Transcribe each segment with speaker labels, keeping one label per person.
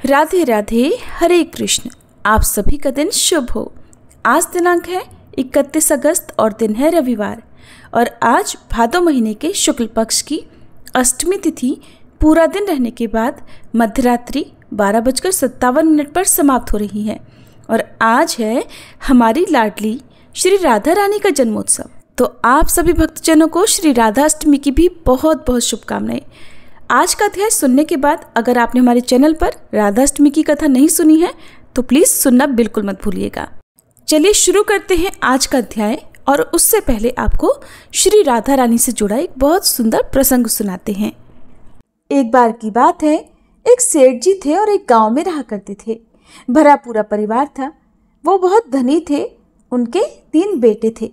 Speaker 1: राधे राधे, हरे कृष्ण। आप सभी का दिन शुभ हो। आज दिनांक है 31 अगस्त और दिन है रविवार। और आज भादो महीने के शुक्ल पक्ष की अष्टमी तिथि पूरा दिन रहने के बाद मध्यरात्रि 12:57 पर समाप्त हो रही है। और आज है हमारी लाडली श्री राधा रानी का जन्मोत्सव। तो आप सभी भक्तजनों को श्री राधा अष्टमी की भी बहुत बहुत शुभकामनाएं। आज का अध्याय सुनने के बाद अगर आपने हमारे चैनल पर राधा अष्टमी की कथा नहीं सुनी है तो प्लीज सुनना बिल्कुल मत भूलिएगा। चलिए शुरू करते हैं आज का अध्याय। और उससे पहले आपको श्री राधा रानी से जुड़ा एक बहुत सुंदर प्रसंग सुनाते हैं। एक बार की बात है, एक सेठ जी थे और एक गांव में रहा करते थे। भरा पूरा परिवार था। वो बहुत धनी थे। उनके 3 बेटे थे,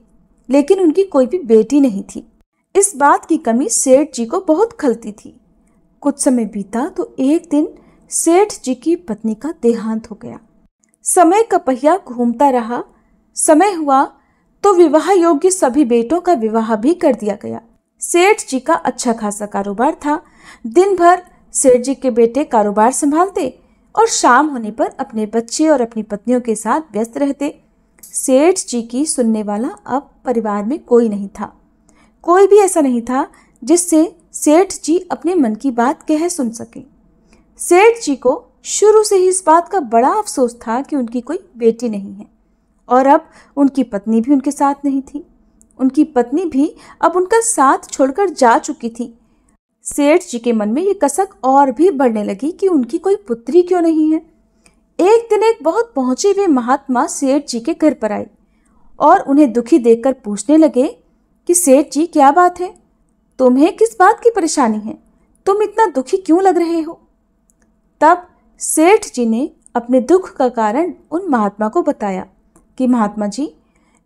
Speaker 1: लेकिन उनकी कोई भी बेटी नहीं थी। इस बात की कमी सेठ जी को बहुत खलती थी। कुछ समय बीता तो एक दिन सेठ जी की पत्नी का देहांत हो गया। समय का पहिया घूमता रहा। समय हुआ तो विवाह योग्य सभी बेटों का विवाह भी कर दिया गया। सेठ जी का अच्छा खासा कारोबार था। दिन भर सेठ जी के बेटे कारोबार संभालते और शाम होने पर अपने बच्चे और अपनी पत्नियों के साथ व्यस्त रहते। सेठ जी की सुनने वाला अब परिवार में कोई नहीं था। कोई भी ऐसा नहीं था जिससे सेठ जी अपने मन की बात कह सुन सके। सेठ जी को शुरू से ही इस बात का बड़ा अफसोस था कि उनकी कोई बेटी नहीं है और अब उनकी पत्नी भी उनके साथ नहीं थी। उनकी पत्नी भी अब उनका साथ छोड़कर जा चुकी थी। सेठ जी के मन में ये कसक और भी बढ़ने लगी कि उनकी कोई पुत्री क्यों नहीं है। एक दिन एक बहुत पहुंचे हुए महात्मा सेठ जी के घर पर आए और उन्हें दुखी देखकर पूछने लगे कि सेठ जी, क्या बात है? तुम्हें किस बात की परेशानी है? तुम इतना दुखी क्यों लग रहे हो? तब सेठ जी ने अपने दुख का कारण उन महात्मा को बताया कि महात्मा जी,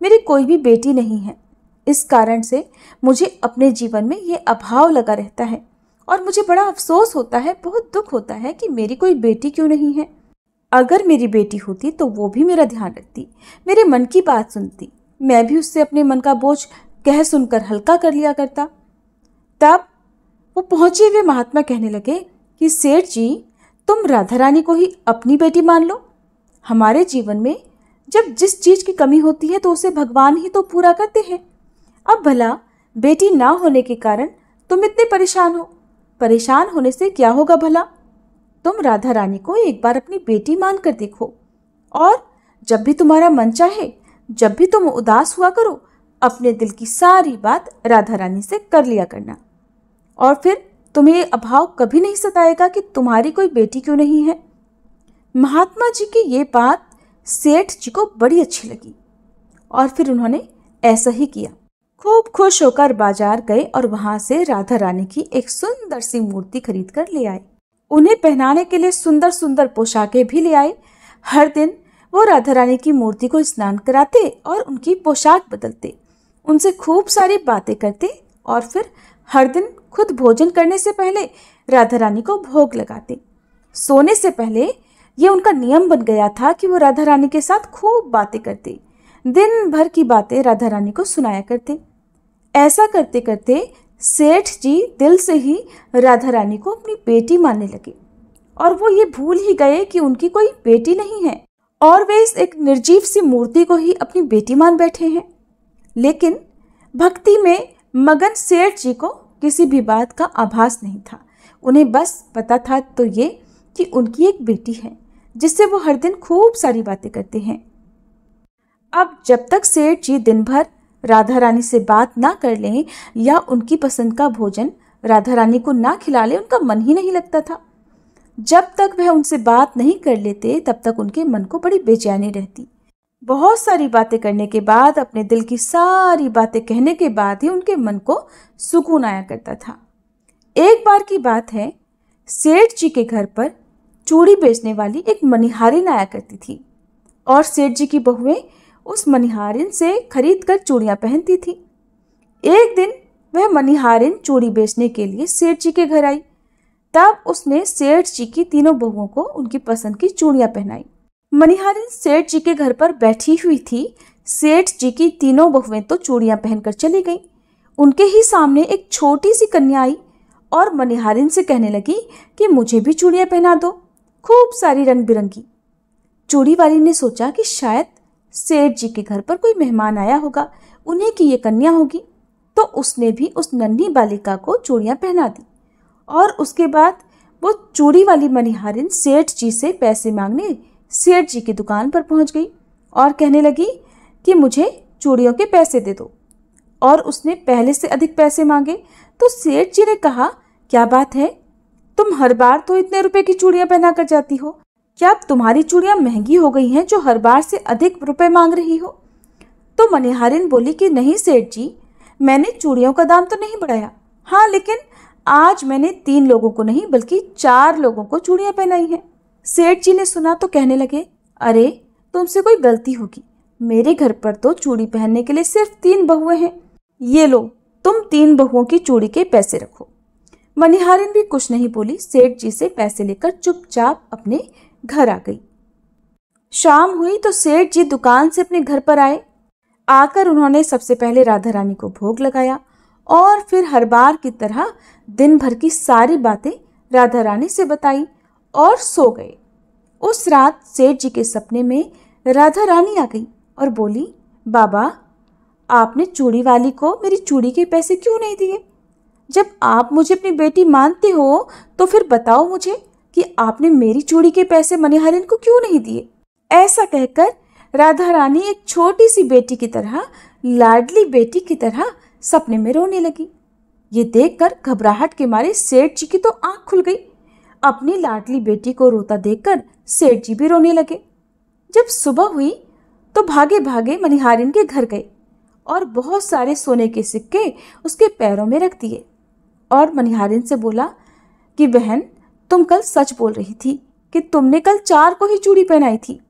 Speaker 1: मेरी कोई भी बेटी नहीं है। इस कारण से मुझे अपने जीवन में ये अभाव लगा रहता है और मुझे बड़ा अफसोस होता है, बहुत दुख होता है कि मेरी कोई बेटी क्यों नहीं है। अगर मेरी बेटी होती तो वो भी मेरा ध्यान रखती, मेरे मन की बात सुनती, मैं भी उससे अपने मन का बोझ कह सुनकर हल्का कर लिया करता। तब वो पहुंचे हुए महात्मा कहने लगे कि सेठ जी, तुम राधा रानी को ही अपनी बेटी मान लो। हमारे जीवन में जब जिस चीज की कमी होती है तो उसे भगवान ही तो पूरा करते हैं। अब भला बेटी ना होने के कारण तुम इतने परेशान हो। परेशान होने से क्या होगा भला? तुम राधा रानी को एक बार अपनी बेटी मान कर देखो और जब भी तुम्हारा मन चाहे, जब भी तुम उदास हुआ करो, अपने दिल की सारी बात राधा रानी से कर लिया करना और फिर तुम्हें ये अभाव कभी नहीं सताएगा कि तुम्हारी कोई बेटी क्यों नहीं है। महात्मा जी की ये बात सेठ जी को बड़ी अच्छी लगी और फिर उन्होंने ऐसा ही किया। खूब खुश होकर बाजार गए और वहां से राधा रानी की एक सुंदर सी मूर्ति खरीद कर ले आए। उन्हें पहनाने के लिए सुंदर सुंदर पोशाकें भी ले आए। हर दिन वो राधा रानी की मूर्ति को स्नान कराते और उनकी पोशाक बदलते, उनसे खूब सारी बातें करते और फिर हर दिन खुद भोजन करने से पहले राधा रानी को भोग लगाते। सोने से पहले ये उनका नियम बन गया था कि वो राधा रानी के साथ खूब बातें करते, दिन भर की बातें राधा रानी को सुनाया करते। ऐसा करते करते सेठ जी दिल से ही राधा रानी को अपनी बेटी मानने लगे और वो ये भूल ही गए कि उनकी कोई बेटी नहीं है और वे इस एक निर्जीव सी मूर्ति को ही अपनी बेटी मान बैठे हैं। लेकिन भक्ति में मगन सेठ जी को किसी भी बात का आभास नहीं था। उन्हें बस पता था तो ये कि उनकी एक बेटी है जिससे वो हर दिन खूब सारी बातें करते हैं। अब जब तक सेठ जी दिन भर राधा रानी से बात ना कर लें या उनकी पसंद का भोजन राधा रानी को ना खिला लें, उनका मन ही नहीं लगता था। जब तक वह उनसे बात नहीं कर लेते तब तक उनके मन को बड़ी बेचैनी रहती। बहुत सारी बातें करने के बाद, अपने दिल की सारी बातें कहने के बाद ही उनके मन को सुकून आया करता था। एक बार की बात है, सेठ जी के घर पर चूड़ी बेचने वाली एक मनिहारिन आया करती थी और सेठ जी की बहुएं उस मनिहारिन से खरीद कर चूड़ियां पहनती थी। एक दिन वह मनिहारिन चूड़ी बेचने के लिए सेठ जी के घर आई। तब उसने सेठ जी की तीनों बहुओं को उनकी पसंद की चूड़ियां पहनाई। मनिहारिन सेठ जी के घर पर बैठी हुई थी। सेठ जी की तीनों बहुएं तो चूड़ियां पहनकर चली गईं। उनके ही सामने एक छोटी सी कन्या आई और मनिहारिन से कहने लगी कि मुझे भी चूड़ियां पहना दो। खूब सारी रंग बिरंगी। चूड़ी वाली ने सोचा कि शायद सेठ जी के घर पर कोई मेहमान आया होगा, उन्हीं की ये कन्या होगी। तो उसने भी उस नन्ही बालिका को चूड़ियां पहना दी और उसके बाद वो चूड़ी वाली मनिहारिन सेठ जी से पैसे मांगने सेठ जी की दुकान पर पहुंच गई और कहने लगी कि मुझे चूड़ियों के पैसे दे दो। और उसने पहले से अधिक पैसे मांगे तो सेठ जी ने कहा, क्या बात है, तुम हर बार तो इतने रुपए की चूड़ियां पहना कर जाती हो, क्या अब तुम्हारी चूड़ियां महंगी हो गई हैं जो हर बार से अधिक रुपए मांग रही हो? तो मनिहारिन बोली कि नहीं सेठ जी, मैंने चूड़ियों का दाम तो नहीं बढ़ाया, हाँ लेकिन आज मैंने 3 लोगों को नहीं बल्कि 4 लोगों को चूड़ियां पहनाई हैं। सेठ जी ने सुना तो कहने लगे, अरे तुमसे कोई गलती होगी, मेरे घर पर तो चूड़ी पहनने के लिए सिर्फ 3 बहुएं हैं, ये लो तुम 3 बहुओं की चूड़ी के पैसे रखो। मनिहारिन भी कुछ नहीं बोली, सेठ जी से पैसे लेकर चुपचाप अपने घर आ गई। शाम हुई तो सेठ जी दुकान से अपने घर पर आए। आकर उन्होंने सबसे पहले राधा रानी को भोग लगाया और फिर हर बार की तरह दिन भर की सारी बातें राधा रानी से बताई और सो गए। उस रात सेठ जी के सपने में राधा रानी आ गई और बोली, बाबा आपने चूड़ी वाली को मेरी चूड़ी के पैसे क्यों नहीं दिए? जब आप मुझे अपनी बेटी मानते हो तो फिर बताओ मुझे कि आपने मेरी चूड़ी के पैसे मनिहारिन को क्यों नहीं दिए? ऐसा कहकर राधा रानी एक छोटी सी बेटी की तरह, लाडली बेटी की तरह सपने में रोने लगी। ये देखकर घबराहट के मारे सेठ जी की तो आंख खुल गई। अपनी लाडली बेटी को रोता देखकर सेठ जी भी रोने लगे। जब सुबह हुई तो भागे भागे मनिहारिन के घर गए और बहुत सारे सोने के सिक्के उसके पैरों में रख दिए और मनिहारिन से बोला कि बहन, तुम कल सच बोल रही थी कि तुमने कल 4 को ही चूड़ी पहनाई थी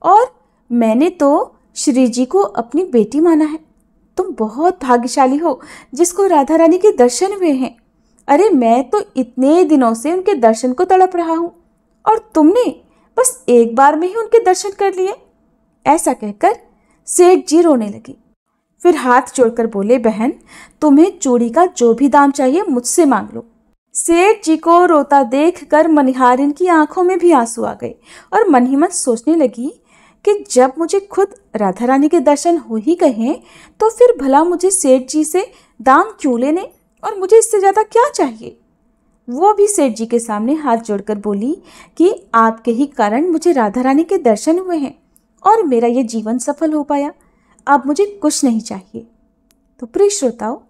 Speaker 1: और मैंने तो श्री जी को अपनी बेटी माना है। तुम बहुत भाग्यशाली हो जिसको राधा रानी के दर्शन हुए हैं। अरे मैं तो इतने दिनों से उनके दर्शन को तड़प रहा हूँ और तुमने बस एक बार में ही उनके दर्शन कर लिए। ऐसा कहकर सेठ जी रोने लगे। फिर हाथ जोड़कर बोले, बहन तुम्हें चूड़ी का जो भी दाम चाहिए मुझसे मांग लो। सेठ जी को रोता देखकर मनिहारिन की आंखों में भी आंसू आ गए और मन ही मन सोचने लगी कि जब मुझे खुद राधा रानी के दर्शन हो ही गए हैं तो फिर भला मुझे सेठ जी से दाम क्यों लेने और मुझे इससे ज़्यादा क्या चाहिए। वो भी सेठ जी के सामने हाथ जोड़कर बोली कि आपके ही कारण मुझे राधा रानी के दर्शन हुए हैं और मेरा ये जीवन सफल हो पाया, अब मुझे कुछ नहीं चाहिए। तो प्रिय श्रोताओ,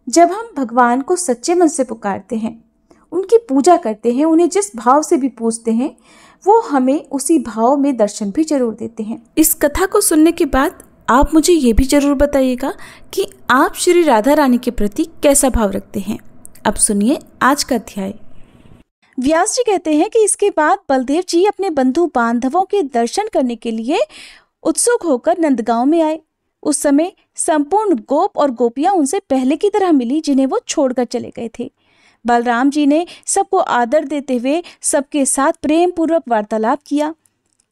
Speaker 1: जब हम भगवान को सच्चे मन से पुकारते हैं, उनकी पूजा करते हैं, उन्हें जिस भाव से भी पूजते हैं, वो हमें उसी भाव में दर्शन भी जरूर देते हैं। इस कथा को सुनने के बाद आप मुझे ये भी जरूर बताइएगा कि आप श्री राधा रानी के प्रति कैसा भाव रखते हैं। अब सुनिए आज का अध्याय। व्यास जी कहते हैं कि इसके बाद बलदेव जी अपने बंधु बांधवों के दर्शन करने के लिए उत्सुक होकर नंदगांव में आए। उस समय संपूर्ण गोप और गोपियां उनसे पहले की तरह मिली जिन्हें वो छोड़कर चले गए थे। बलराम जी ने सबको आदर देते हुए सबके साथ प्रेम पूर्वक वार्तालाप किया।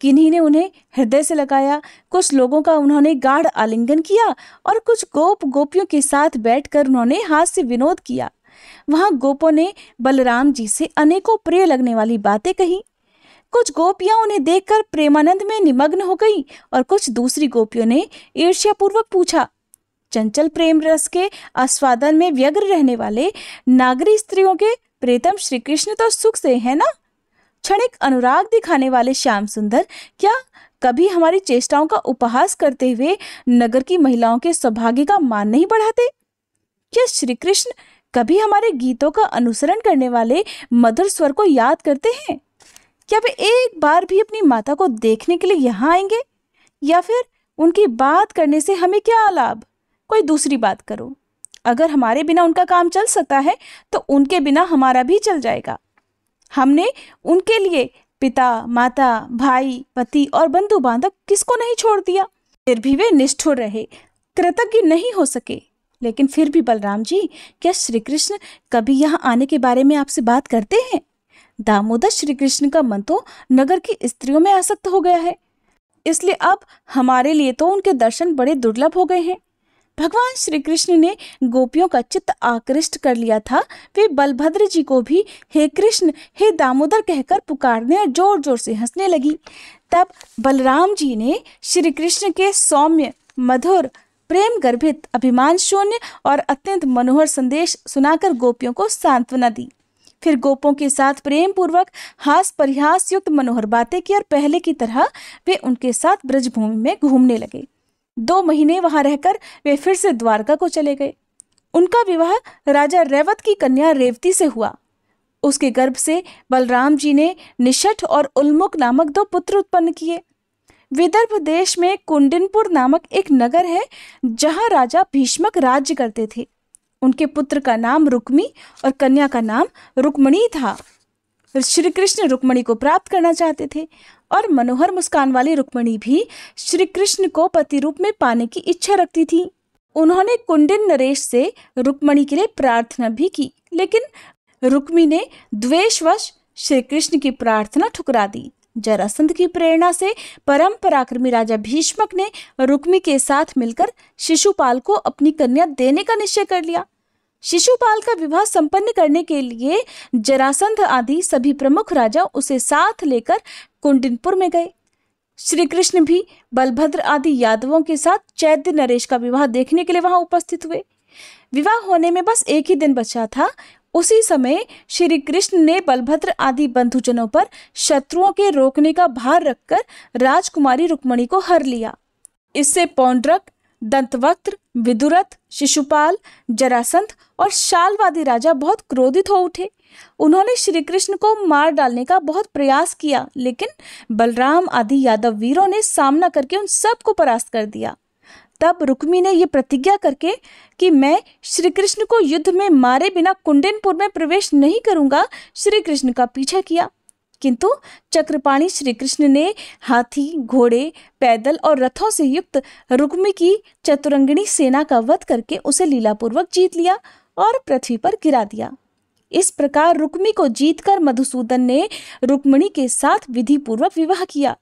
Speaker 1: किन्हीं ने उन्हें हृदय से लगाया, कुछ लोगों का उन्होंने गाढ़ आलिंगन किया और कुछ गोप गोपियों के साथ बैठकर उन्होंने हास्य विनोद किया। वहां गोपों ने बलराम जी से अनेकों प्रिय लगने वाली बातें कही। कुछ गोपियां उन्हें देखकर प्रेमानंद में निमग्न हो गई और कुछ दूसरी गोपियों ने ईर्ष्यापूर्वक पूछा। चंचल प्रेम रस के आस्वादन में व्यग्र रहने वाले नागरी स्त्रियों के प्रीतम श्री कृष्ण तो सुख से है ना? क्षणिक अनुराग दिखाने वाले श्याम सुंदर क्या कभी हमारी चेष्टाओं का उपहास करते हुए नगर की महिलाओं के सौभाग्य का मान नहीं बढ़ाते? क्या श्री कृष्ण कभी हमारे गीतों का अनुसरण करने वाले मधुर स्वर को याद करते हैं? क्या वे एक बार भी अपनी माता को देखने के लिए यहाँ आएंगे? या फिर उनकी बात करने से हमें क्या लाभ? कोई दूसरी बात करो। अगर हमारे बिना उनका काम चल सकता है तो उनके बिना हमारा भी चल जाएगा। हमने उनके लिए पिता, माता, भाई, पति और बंधु बांधव किसको नहीं छोड़ दिया। फिर भी वे निष्ठुर रहे, कृतज्ञ नहीं हो सके। लेकिन फिर भी बलराम जी, क्या श्री कृष्ण कभी यहाँ आने के बारे में आपसे बात करते हैं? दामोदर श्री कृष्ण का मन तो नगर की स्त्रियों में आसक्त हो गया है, इसलिए अब हमारे लिए तो उनके दर्शन बड़े दुर्लभ हो गए हैं। भगवान श्री कृष्ण ने गोपियों का चित्त आकृष्ट कर लिया था। वे बलभद्र जी को भी हे कृष्ण, हे दामोदर कहकर पुकारने और जोर जोर से हंसने लगी। तब बलराम जी ने श्री कृष्ण के सौम्य, मधुर, प्रेम गर्भित, अभिमान शून्य और अत्यंत मनोहर संदेश सुनाकर गोपियों को सांत्वना दी। फिर गोपों के साथ प्रेम पूर्वक हास परिहास युक्त मनोहर बातें की और पहले की तरह वे उनके साथ ब्रजभूमि में घूमने लगे। 2 महीने वहां रहकर वे फिर से द्वारका को चले गए। उनका विवाह राजा रैवत की कन्या रेवती से हुआ। उसके गर्भ से बलराम जी ने निषठ और उल्मुख नामक 2 पुत्र उत्पन्न किए। विदर्भ देश में कुंडिनपुर नामक एक नगर है जहां राजा भीष्मक राज्य करते थे। उनके पुत्र का नाम रुक्मी और कन्या का नाम रुक्मणी था। श्री कृष्ण रुक्मणी को प्राप्त करना चाहते थे और मनोहर मुस्कान वाली रुक्मणी भी श्री कृष्ण को पति रूप में पाने की इच्छा रखती थी। उन्होंने कुंडिन नरेश से रुक्मणी के लिए प्रार्थना भी की, लेकिन रुक्मी ने द्वेषवश श्री कृष्ण की प्रार्थना ठुकरा दी। जरासंध की प्रेरणा से परम पराक्रमी राजा भीष्मक ने रुक्मी के साथ मिलकर शिशुपाल को अपनी कन्या देने का निश्चय कर लिया। शिशुपाल का विवाह संपन्न करने के लिए जरासंध आदि सभी प्रमुख राजा उसे साथ लेकर कुंडिनपुर में गए। श्री कृष्ण भी बलभद्र आदि यादवों के साथ चैद्य नरेश का विवाह देखने के लिए वहां उपस्थित हुए। विवाह होने में बस एक ही दिन बचा था। उसी समय श्री कृष्ण ने बलभद्र आदि बंधुजनों पर शत्रुओं के रोकने का भार रखकर राजकुमारी रुक्मणी को हर लिया। इससे पौंड्रक, दंतवक्त्र, विदुरथ, शिशुपाल, जरासंध और शाल्वादी राजा बहुत क्रोधित हो उठे। उन्होंने श्री कृष्ण को मार डालने का बहुत प्रयास किया, लेकिन बलराम आदि यादव वीरों ने सामना करके उन सबको परास्त कर दिया। तब रुक्मी ने यह प्रतिज्ञा करके कि मैं श्री कृष्ण को युद्ध में मारे बिना कुंडिनपुर में प्रवेश नहीं करूंगा, श्री कृष्ण का पीछा किया। किंतु चक्रपाणी श्री कृष्ण ने हाथी, घोड़े, पैदल और रथों से युक्त रुक्मी की चतुरंगिणी सेना का वध करके उसे लीलापूर्वक जीत लिया और पृथ्वी पर गिरा दिया। इस प्रकार रुक्मी को जीतकर मधुसूदन ने रुक्मणी के साथ विधि पूर्वक विवाह किया।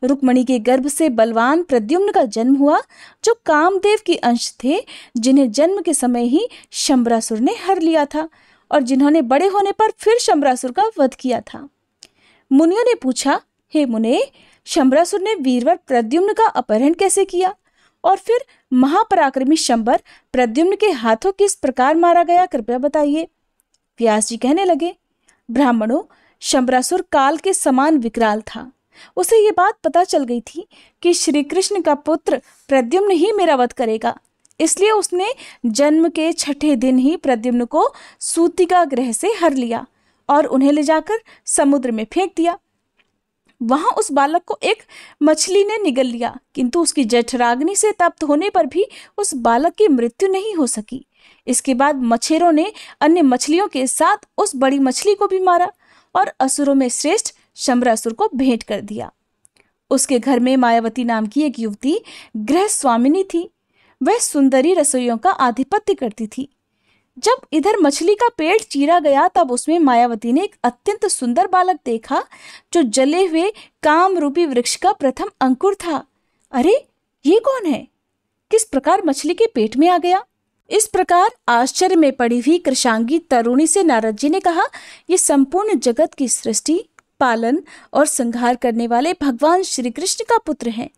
Speaker 1: रुक्मणी के गर्भ से बलवान प्रद्युम्न का जन्म हुआ, जो कामदेव के अंश थे, जिन्हें जन्म के समय ही शंबरासुर ने हर लिया था और जिन्होंने बड़े होने पर फिर शंबरासुर का वध किया था। मुनियों ने पूछा, हे मुने, शंबरासुर ने वीरवर प्रद्युम्न का अपहरण कैसे किया और फिर महापराक्रमी शंबर प्रद्युम्न के हाथों किस प्रकार मारा गया, कृपया बताइए। व्यास जी कहने लगे, ब्राह्मणों, शंबरासुर काल के समान विकराल था। उसे ये बात पता चल गई थी कि श्री कृष्ण का पुत्र प्रद्युम्न ही मेरा वध करेगा, इसलिए उसने जन्म के 6ठे दिन ही प्रद्युम्न को सूतिका गृह से हर लिया और उन्हें ले जाकर समुद्र में फेंक दिया। वहां उस बालक को एक मछली ने निगल लिया, किंतु उसकी जठराग्नि से तप्त होने पर भी उस बालक की मृत्यु नहीं हो सकी। इसके बाद मछेरों ने अन्य मछलियों के साथ उस बड़ी मछली को भी मारा और असुरों में श्रेष्ठ शंबरासुर को भेंट कर दिया। उसके घर में मायावती नाम की एक युवती गृह स्वामिनी थी। वह सुंदरी रसोइयों का आधिपत्य करती थी। जब इधर मछली का पेट चीरा गया, तब उसमें मायावती ने एक अत्यंत सुंदर बालक देखा, जो जले हुए काम रूपी वृक्ष का प्रथम अंकुर था। अरे, ये कौन है? किस प्रकार मछली के पेट में आ गया? इस प्रकार आश्चर्य में पड़ी हुई कृशांगी तरुणी से नारद जी ने कहा, ये संपूर्ण जगत की सृष्टि, पालन और संहार करने वाले भगवान श्री कृष्ण का पुत्र है।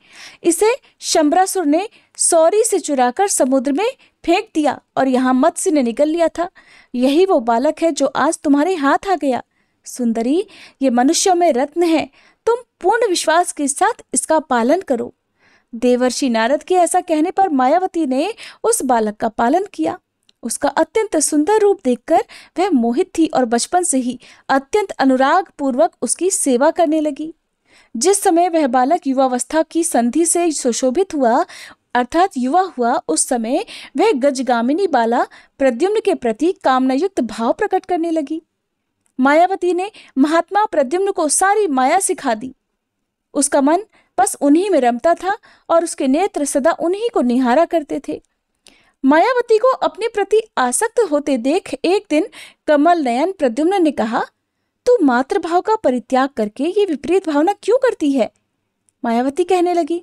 Speaker 1: इसे शंबरासुर ने सौरी से चुराकर समुद्र में फेंक दिया और यहाँ मत्स्य ने निगल लिया था। यही वो बालक है जो आज तुम्हारे हाथ आ गया। सुंदरी, ये मनुष्यों में रत्न है, तुम पूर्ण विश्वास के साथ इसका पालन करो। देवर्षि नारद के ऐसा कहने पर मायावती ने उस बालक का पालन किया। उसका अत्यंत सुंदर रूप देखकर वह मोहित थी और बचपन से ही अत्यंत अनुराग पूर्वक उसकी सेवा करने लगी। जिस समय वह बालक युवावस्था की संधि से सुशोभित हुआ, अर्थात युवा हुआ, उस समय वह गजगामिनी बाला प्रद्युम्न के प्रति कामनायुक्त भाव प्रकट करने लगी। मायावती ने महात्मा प्रद्युम्न को सारी माया सिखा दी। उसका मन बस उन्हीं में रमता था और उसके नेत्र सदा उन्हीं को निहारा करते थे। मायावती को अपने प्रति आसक्त होते देख एक दिन कमल नयन प्रद्युम्न ने कहा, तू मातृभाव का परित्याग करके ये विपरीत भावना क्यों करती है? मायावती कहने लगी,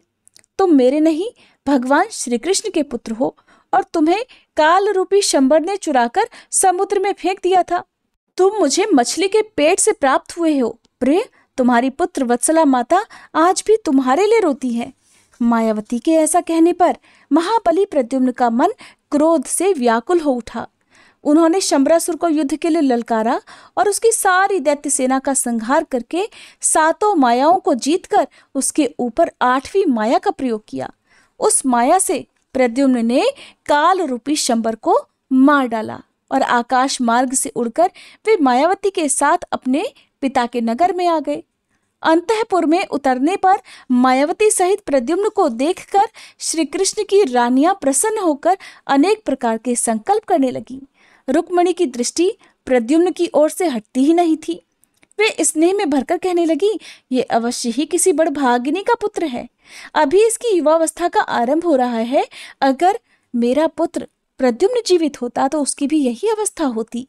Speaker 1: तुम मेरे नहीं भगवान श्री कृष्ण के पुत्र हो और तुम्हें काल रूपी शंबर ने चुराकर समुद्र में फेंक दिया था। तुम मुझे मछली के पेट से प्राप्त हुए हो। प्रिय, तुम्हारी पुत्र वत्सला माता आज भी तुम्हारे लिए रोती है। मायावती के ऐसा कहने पर महाबली प्रद्युम्न का मन क्रोध से व्याकुल हो उठा। उन्होंने शंबरासुर को युद्ध के लिए ललकारा और उसकी सारी दैत्य सेना का संहार करके 7 मायाओं को जीतकर उसके ऊपर 8वीं माया का प्रयोग किया। उस माया से प्रद्युम्न ने काल रूपी शंबर को मार डाला और आकाश मार्ग से उड़कर वे मायावती के साथ अपने पिता के नगर में आ गए। अंतःपुर में उतरने पर मायावती सहित प्रद्युम्न को देखकर श्री कृष्ण की रानियां प्रसन्न होकर अनेक प्रकार के संकल्प करने लगी। रुक्मणी की दृष्टि प्रद्युम्न की ओर से हटती ही नहीं थी। वे स्नेह में भरकर कहने लगी, ये अवश्य ही किसी बड़भागिनी का पुत्र है। अभी इसकी युवावस्था का आरंभ हो रहा है। अगर मेरा पुत्र प्रद्युम्न जीवित होता तो उसकी भी यही अवस्था होती।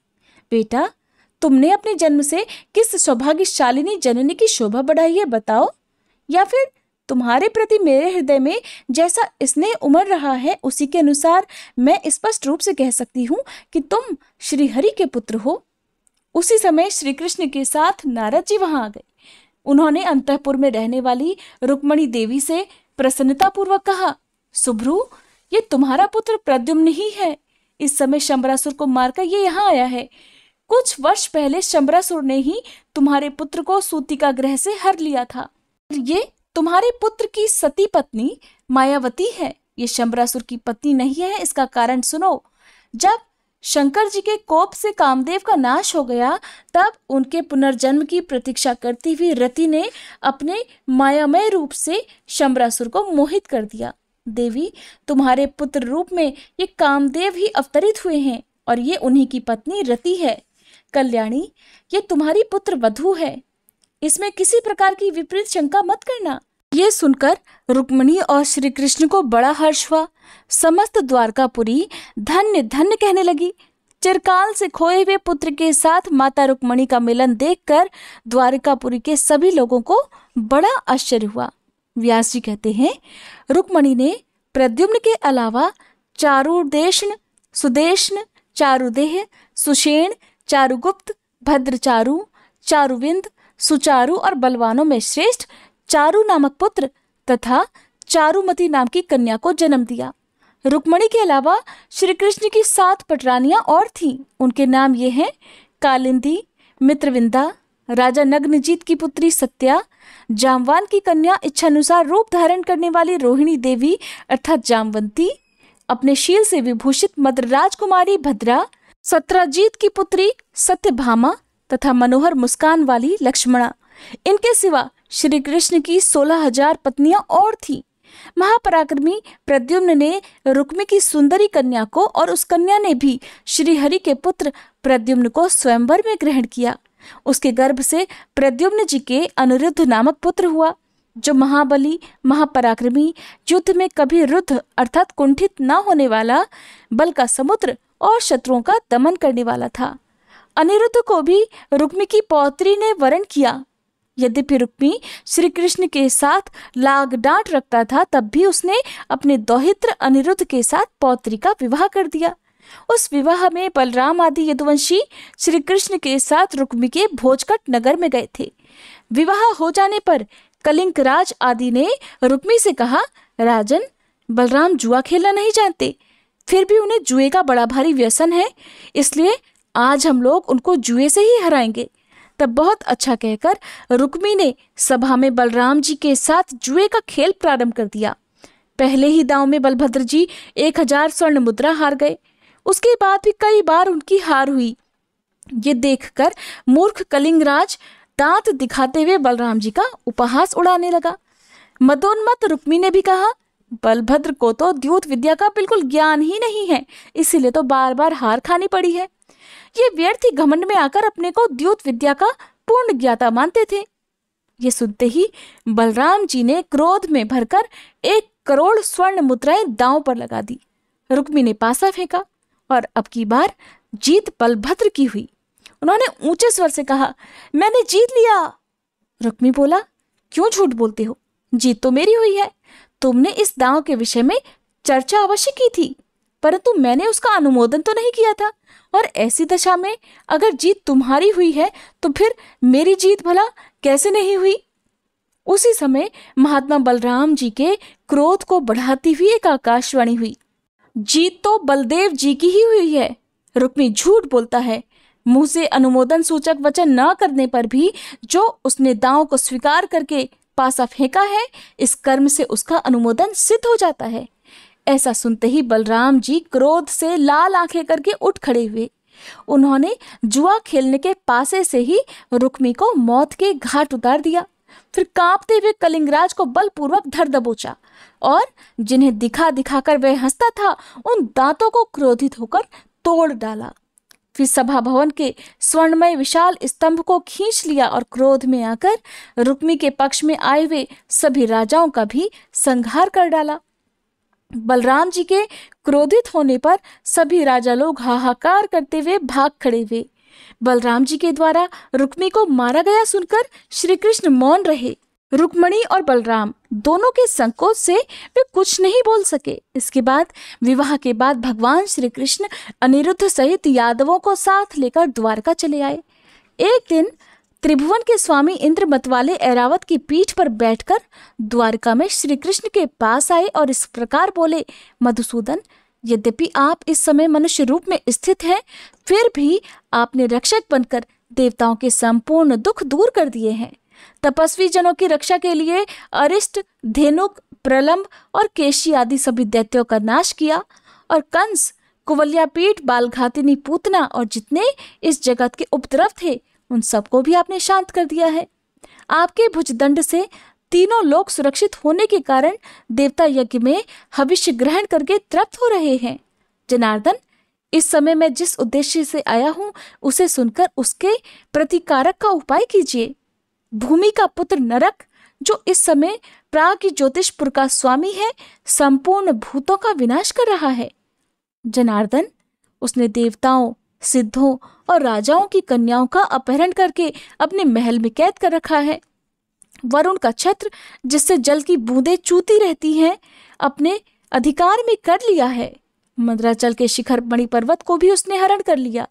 Speaker 1: बेटा, तुमने अपने जन्म से किस सौभाग्यशालिनी जननी की शोभा बढ़ाई है, बताओ। या फिर तुम्हारे प्रति मेरे हृदय में जैसा स्नेह उमड़ रहा है उसी के अनुसार मैं स्पष्ट रूप से कह सकती हूँ कि तुम श्री हरि के पुत्र हो। उसी समय श्री कृष्ण के साथ नारद जी वहां आ गए। उन्होंने अंतःपुर में रहने वाली रुक्मणी देवी से प्रसन्नता पूर्वक कहा, सुभ्रु, ये तुम्हारा पुत्र प्रद्युम्न ही है। इस समय शंबरासुर को मारकर ये यहाँ आया है। कुछ वर्ष पहले शंबरासुर ने ही तुम्हारे पुत्र को सूतिका ग्रह से हर लिया था। ये तुम्हारे पुत्र की सती पत्नी मायावती है। ये शंबरासुर की पत्नी नहीं है। इसका कारण सुनो। जब शंकर जी के कोप से कामदेव का नाश हो गया, तब उनके पुनर्जन्म की प्रतीक्षा करती हुई रति ने अपने मायामय रूप से शंबरासुर को मोहित कर दिया। देवी, तुम्हारे पुत्र रूप में ये कामदेव ही अवतरित हुए हैं और ये उन्हीं की पत्नी रति है। कल्याणी, ये तुम्हारी पुत्र वधू है। इसमें किसी प्रकार की विपरीत शंका मत करना। ये सुनकर रुक्मणी और श्री कृष्ण को बड़ा हर्ष हुआ। समस्त द्वारकापुरी धन्य धन्य कहने लगी। चिरकाल से खोए हुए पुत्र के साथ माता रुक्मणी का मिलन देखकर द्वारकापुरी के सभी लोगों को बड़ा आश्चर्य हुआ। व्यास जी कहते हैं, रुक्मणी ने प्रद्युम्न के अलावा चारुदेशन, सुदेशन, चारुदेह, सुषेण, चारुगुप्त, भद्रचारु, चारुविंद, सुचारु और बलवानों में श्रेष्ठ चारु नामक पुत्र तथा चारुमती नाम की कन्या को जन्म दिया। रुक्मणी के अलावा श्री कृष्ण की 7 पटरानियां और थीं। उनके नाम ये हैं, कालिंदी, मित्रविंदा, राजा नग्नजीत की पुत्री सत्या, जामवान की कन्या इच्छानुसार रूप धारण करने वाली रोहिणी देवी अर्थात जामवंती, अपने शील से विभूषित मद्र राजकुमारी भद्रा, सत्राजीत की पुत्री सत्यभामा तथा मनोहर मुस्कान वाली लक्ष्मणा। इनके सिवा श्री कृष्ण की 16,000 पत्नियां और थीं। महापराक्रमी प्रद्युम्न ने रुक्मी की सुंदरी कन्या को और उस कन्या ने भी श्री हरि के पुत्र प्रद्युम्न को स्वयंवर में ग्रहण किया। उसके गर्भ से प्रद्युम्न जी के अनिरुद्ध नामक पुत्र हुआ, जो महाबली, महापराक्रमी, युद्ध में कभी रुद्ध अर्थात कुंठित न होने वाला, बल का समुद्र और शत्रुओं का दमन करने वाला था। अनिरुद्ध को भी रुक्मी की पौत्री ने वरण किया। यद्यपि रुक्मी श्री कृष्ण के साथ लाग डांट रखता था, तब भी उसने अपने दौहित्र अनिरुद्ध के साथ पौत्री का विवाह कर दिया। उस विवाह में बलराम आदि यदुवंशी श्री कृष्ण के साथ रुक्मी के भोजकट नगर में गए थे। विवाह हो जाने पर कलिंग राज आदि ने रुक्मी से कहा, राजन, बलराम जुआ खेलना नहीं जानते, फिर भी उन्हें जुए का बड़ा भारी व्यसन है, इसलिए आज हम लोग उनको जुए से ही हराएंगे। तब बहुत अच्छा कहकर रुक्मी ने सभा में बलराम जी के साथ जुए का खेल प्रारंभ कर दिया। पहले ही दांव में बलभद्र जी 1000 स्वर्ण मुद्रा हार गए। उसके बाद भी कई बार उनकी हार हुई। ये देखकर मूर्ख कलिंगराज दांत दिखाते हुए बलराम जी का उपहास उड़ाने लगा। मदोन्मत्त रुक्मी ने भी कहा, बलभद्र को तो द्यूत विद्या का बिल्कुल ज्ञान ही नहीं है, इसीलिए तो बार बार हार खानी पड़ी है। ये व्यर्थी घमंड में आकर अपने को द्यूत विद्या का पूर्ण ज्ञाता मानते थे। ये सुनते ही बलराम जी ने क्रोध में भरकर 1 करोड़ स्वर्ण मुद्राएं दांव पर लगा दी। रुक्मी ने पासा फेंका और अब की बार जीत बलभद्र की हुई। उन्होंने ऊंचे स्वर से कहा, मैंने जीत लिया। रुक्मी बोला, क्यों झूठ बोलते हो? जीत तो मेरी हुई है। तुमने इस दांव के विषय में चर्चा अवश्य की थी। परंतु मैंने उसका अनुमोदन तो नहीं किया था। और ऐसी दशा में अगर जीत तुम्हारी हुई है तो फिर मेरी जीत भला कैसे नहीं हुई? उसी समय महात्मा बलराम जी के क्रोध को बढ़ाती हुई एक आकाशवाणी हुई। जीत तो बलदेव जी की ही हुई है। रुक्मी झूठ बोलता है। मुंह से अनुमोदन सूचक वचन न करने पर भी जो उसने दांव को स्वीकार करके पासा फेंका है, इस कर्म से उसका अनुमोदन सिद्ध हो जाता है। ऐसा सुनते ही बलराम जी क्रोध से लाल आंखें करके उठ खड़े हुए। उन्होंने जुआ खेलने के पासे से ही रुक्मी को मौत के घाट उतार दिया। फिर कांपते हुए कलिंगराज को बलपूर्वक धर दबोचा और जिन्हें दिखा दिखाकर वह हंसता था, उन दांतों को क्रोधित होकर तोड़ डाला। फिर सभा भवन के स्वर्णमय विशाल स्तंभ को खींच लिया और क्रोध में आकर रुक्मी के पक्ष में आए हुए सभी राजाओं का भी संहार कर डाला। बलराम जी के क्रोधित होने पर सभी राजा लोग हाहाकार करते हुए भाग खड़े हुए। बलराम जी के द्वारा रुक्मी को मारा गया सुनकर श्री कृष्ण मौन रहे। रुक्मणी और बलराम दोनों के संकोच से वे कुछ नहीं बोल सके। इसके बाद विवाह के बाद भगवान श्री कृष्ण अनिरुद्ध सहित यादवों को साथ लेकर द्वारका चले आए। एक दिन त्रिभुवन के स्वामी इंद्र मतवाले ऐरावत की पीठ पर बैठकर द्वारका में श्री कृष्ण के पास आए और इस प्रकार बोले, मधुसूदन, यद्यपि आप इस समय मनुष्य रूप में स्थित हैं, फिर भी आपने रक्षक बनकर देवताओं के संपूर्ण दुख दूर कर दिए हैं। तपस्वी जनों की रक्षा के लिए अरिष्ट, धेनुक, प्रलंब और केशी आदि सभी दैत्यों का नाश किया और कंस, कुवल्यापीठ, बालघातिनी पूतना और जितने इस जगत के उपद्रव थे उन सबको भी आपने शांत कर दिया है। आपके भुजदंड से तीनों लोग सुरक्षित होने के कारण देवता यज्ञ में हविष्य ग्रहण करके तृप्त हो रहे हैं। जनार्दन, इस समय मैं जिस उद्देश्य से आया हूँ उसे सुनकर उसके प्रतिकारक का उपाय कीजिए। भूमि का पुत्र नरक, जो इस समय प्राग ज्योतिषपुर का स्वामी है, संपूर्ण भूतों का विनाश कर रहा है। जनार्दन, उसने देवताओं, सिद्धों और राजाओं की कन्याओं का अपहरण करके अपने महल में कैद कर रखा है। वरुण का छत्र, जिससे जल की बूंदें चूती रहती हैं, अपने अधिकार में कर लिया है। मंदराचल के शिखर मणि पर्वत को भी उसने हरण कर लिया।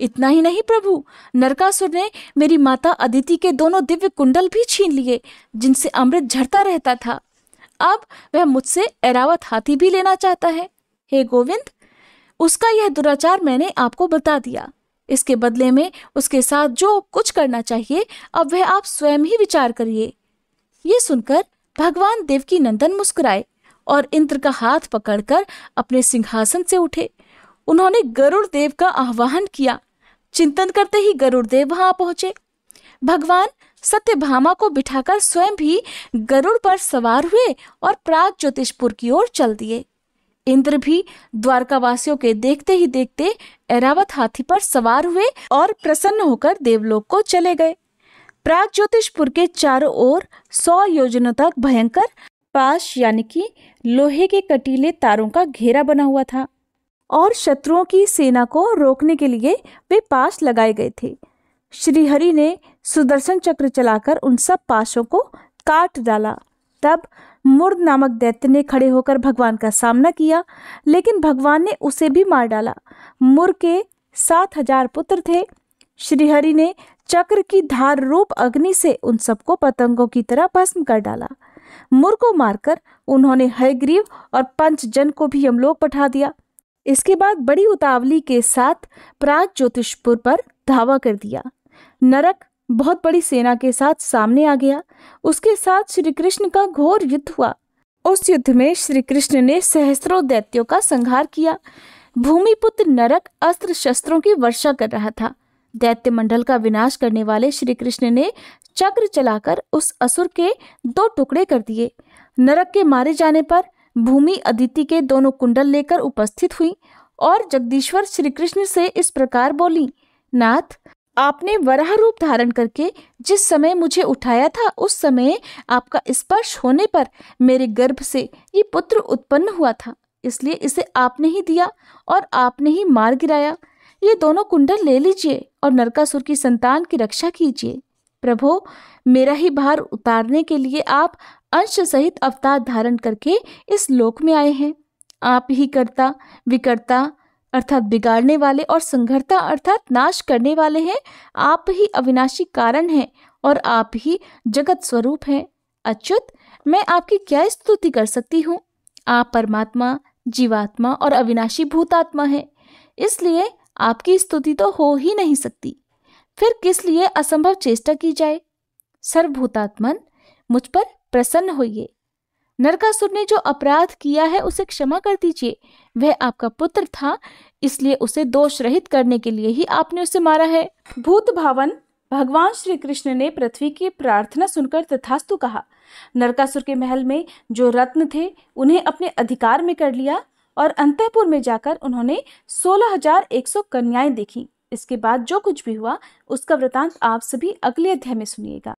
Speaker 1: इतना ही नहीं प्रभु, नरकासुर ने मेरी माता अदिति के दोनों दिव्य कुंडल भी छीन लिए, जिनसे अमृत झरता रहता था। अब वह मुझसे ऐरावत हाथी भी लेना चाहता है। हे गोविंद, उसका यह दुराचार मैंने आपको बता दिया। इसके बदले में उसके साथ जो कुछ करना चाहिए अब वह आप स्वयं ही विचार करिए। ये सुनकर भगवान देवकी नंदन मुस्कुराए और इंद्र का हाथ पकड़कर अपने सिंहासन से उठे। उन्होंने गरुड़ देव का आह्वान किया। चिंतन करते ही गरुड़ देव वहां पहुंचे। भगवान सत्यभामा को बिठाकर स्वयं भी गरुड़ पर सवार हुए और प्राग ज्योतिषपुर की ओर चल दिए। इंद्र भी द्वारकावासियों के देखते ही देखते ऐरावत हाथी पर सवार हुए और प्रसन्न होकर देवलोक को चले गए। प्राग ज्योतिषपुर के चारों ओर 100 योजनों तक भयंकर पाश यानी कि लोहे के कटीले तारों का घेरा बना हुआ था और शत्रुओं की सेना को रोकने के लिए वे पाश लगाए गए थे। श्रीहरि ने सुदर्शन चक्र चलाकर उन सब पाशों को काट डाला। तब मूर्ध नामक दैत्य ने खड़े होकर भगवान का सामना किया, लेकिन भगवान ने उसे भी मार डाला। मूर्ध के 7000 पुत्र थे। श्रीहरि ने चक्र की धार रूप अग्नि से उन सबको पतंगों की तरह भस्म कर डाला। मूर्ध को मारकर उन्होंने हयग्रीव और पंचजन को भी यमलोक पठा दिया। इसके बाद बड़ी उतावली के साथ प्राग ज्योतिषपुर पर धावा कर दिया। नरक बहुत बड़ी सेना के साथ सामने आ गया। उसके साथ श्री कृष्ण का घोर युद्ध हुआ। उस युद्ध में श्री कृष्ण ने सहस्त्रों दैत्यों का संहार किया। भूमिपुत्र नरक अस्त्र शस्त्रों की वर्षा कर रहा था। दैत्य मंडल का विनाश करने वाले श्री कृष्ण ने चक्र चलाकर उस असुर के 2 टुकड़े कर दिए। नरक के मारे जाने पर भूमि अदिति के दोनों कुंडल लेकर उपस्थित हुई और जगदीश्वर श्री कृष्ण से इस प्रकार बोली, नाथ, आपने वराह रूप धारण करके जिस समय मुझे उठाया था, उस समय आपका स्पर्श होने पर मेरे गर्भ से ये पुत्र उत्पन्न हुआ था। इसलिए इसे आपने ही दिया और आपने ही मार गिराया। ये दोनों कुंडल ले लीजिए और नरकासुर की संतान की रक्षा कीजिए। प्रभो, मेरा ही भार उतारने के लिए आप अंश सहित अवतार धारण करके इस लोक में आए हैं। आप ही कर्ता, विकर्ता अर्थात बिगाड़ने वाले और संघर्ता अर्थात नाश करने वाले हैं। आप ही अविनाशी कारण हैं और आप ही जगत स्वरूप हैं। अच्युत, मैं आपकी क्या स्तुति कर सकती हूँ? आप परमात्मा, जीवात्मा और अविनाशी भूतात्मा हैं, इसलिए आपकी स्तुति तो हो ही नहीं सकती। फिर किस लिए असंभव चेष्टा की जाए? सर्वभूतात्मन, मुझ पर प्रसन्न होइए। नरकासुर ने जो अपराध किया है उसे क्षमा कर दीजिए। वह आपका पुत्र था, इसलिए उसे दोष रहित करने के लिए ही आपने उसे मारा है। भूत भावन भगवान श्री कृष्ण ने पृथ्वी की प्रार्थना सुनकर तथास्तु कहा। नरकासुर के महल में जो रत्न थे उन्हें अपने अधिकार में कर लिया और अंतःपुर में जाकर उन्होंने 16,100 कन्याएं देखी। इसके बाद जो कुछ भी हुआ उसका वृतांत आप सभी अगले अध्याय में सुनिएगा।